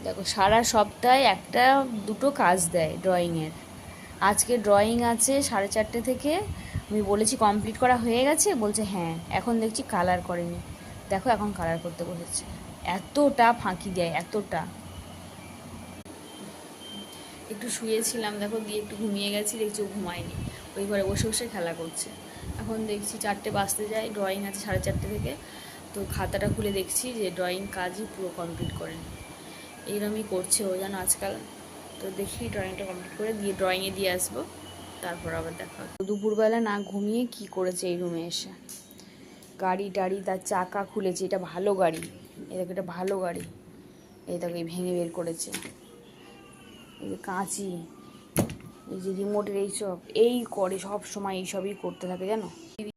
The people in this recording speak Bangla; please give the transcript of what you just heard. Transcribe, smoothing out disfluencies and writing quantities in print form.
দেখো সারা সপ্তাহে একটা দুটো কাজ দেয় ড্রয়িংয়ের। আজকে ড্রয়িং আছে 4:30 থেকে। আমি বলেছি কমপ্লিট করা হয়ে গেছে, বলছে হ্যাঁ। এখন দেখছি কালার করেনি। দেখো এখন কালার করতে বসেছে। এতটা ফাঁকি দেয়, এতটা। একটু শুয়েছিলাম, দেখো দিয়ে একটু ঘুমিয়ে গেছি, দেখছি ও ঘুমায়নি, ওই ঘরে বসে বসে খেলা করছে। এখন দেখছি 4টে বাজতে যায়, ড্রয়িং আছে 4:30 থেকে। তো খাতাটা খুলে দেখছি যে ড্রয়িং কাজই পুরো কমপ্লিট করেনি। এইরকমই করছে ও যেন আজকাল। তো দেখি ড্রয়িংটা কমপ্লিট করে দিয়ে ড্রয়িংয়ে দিয়ে আসবো, তারপর আবার দেখা হবে। দুপুরবেলা না ঘুমিয়ে কি করেছে এই রুমে এসে, গাড়ি টাড়ি তার চাকা খুলেছে। এটা ভালো গাড়ি, এই দেখো এটা ভালো গাড়ি, এই দেখো এই ভেঙে বের করেছে। এই যে কাঁচি, এই যে রিমোটের এইসব এই করে, সব সময় এইসবই করতে থাকে জানো।